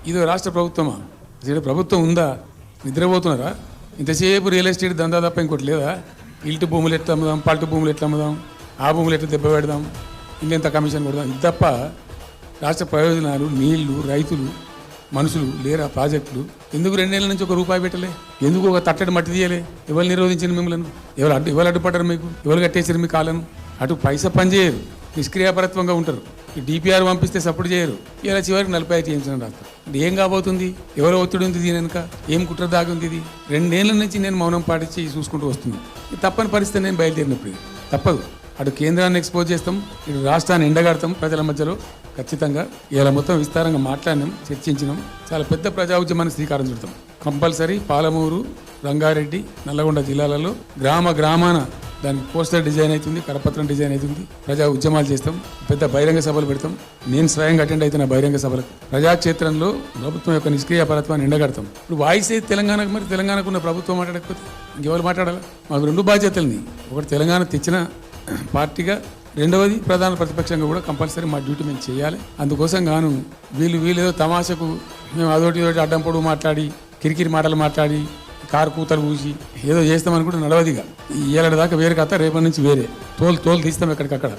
ఇది రాష్ట్ర ప్రభుత్వమా? ఇది ప్రభుత్వం ఉందా? నిద్రపోతున్నారా? ఇంతసేపు రియల్ ఎస్టేట్ దందా తప్ప ఇంకోటి లేదా? ఇల్టు భూములు ఎట్లా అమ్ముదాం, పల్టు భూములు ఎట్లా అమ్ముదాం, ఆ భూములు ఎట్లా దెబ్బ పెడదాం, ఇంకెంత కమిషన్ కొడదాం, ఇది తప్ప రాష్ట్ర ప్రయోజనాలు, నీళ్లు, రైతులు, మనుషులు లేరా? ప్రాజెక్టులు ఎందుకు 2 నెలల నుంచి 1 రూపాయి పెట్టలే? ఎందుకు ఒక తట్టడి మట్టి తీయలే? ఎవరు నిరోధించిన మిమ్మల్ని? ఎవరు అడ్డుపడ్డారు? మీకు ఎవరు కట్టేసారు మీ కాలను? అటు పైసా పని చేయరు, నిష్క్రియాపరత్వంగా ఉంటారు. ఈ డిపిఆర్ పంపిస్తే సపోర్ట్ చేయరు. ఇలా చివరికి 45 చేయించిన రాస్తారు. ఏం కాబోతుంది? ఎవరో ఒత్తిడి ఉంది దీని వెనుక? ఏం కుట్ర దాగి ఉంది? ఇది 2 ఏళ్ల నుంచి నేను మౌనం పాటించి చూసుకుంటూ వస్తుంది. తప్పని పరిస్థితి నేను బయలుదేరినప్పుడు తప్పదు. అటు కేంద్రాన్ని ఎక్స్పోజ్ చేస్తాం, ఇటు రాష్ట్రాన్ని ఎండగడతాం ప్రజల మధ్యలో. ఖచ్చితంగా ఇలా మొత్తం విస్తారంగా మాట్లాడినాం, చర్చించినాం. చాలా పెద్ద ప్రజా ఉద్యమానికి శ్రీకారం చుడతాం. కంపల్సరీ పాలమూరు, రంగారెడ్డి, నల్లగొండ జిల్లాలలో గ్రామాన దానికి పోస్టర్ డిజైన్ అవుతుంది, కరపత్రం డిజైన్ అవుతుంది. ప్రజా ఉద్యమాలు చేస్తాం, పెద్ద బహిరంగ సభలు పెడతాం. నేను స్వయంగా అటెండ్ అవుతున్న బహిరంగ సభలకు. ప్రజాక్షేత్రంలో ప్రభుత్వం యొక్క నిష్క్రియాపరత్వాన్ని ఎండగడతాం. ఇప్పుడు వాయిస్ అయితే తెలంగాణకు, మరి తెలంగాణకు ఉన్న ప్రభుత్వం మాట్లాడకపోతే ఇంకెవరు మాట్లాడాలి? మాకు 2 బాధ్యతల్ని. ఒకటి తెలంగాణ తెచ్చిన పార్టీగా, రెండవది ప్రధాన ప్రతిపక్షంగా కూడా కంపల్సరీ మా డ్యూటీ మేము చేయాలి. అందుకోసం గాను వీళ్ళు ఏదో తమాషకు మేము అదొకటి అడ్డం పొడుగు మాట్లాడి, కిరికిరి మాటలు మాట్లాడి, కారు కూతలు పూసి ఏదో చేస్తామని కూడా నడవదిగా. ఈ ఏడాది దాకా వేరే కథ, రేపటి నుంచి వేరే తోలు తీస్తాం ఎక్కడికక్కడ.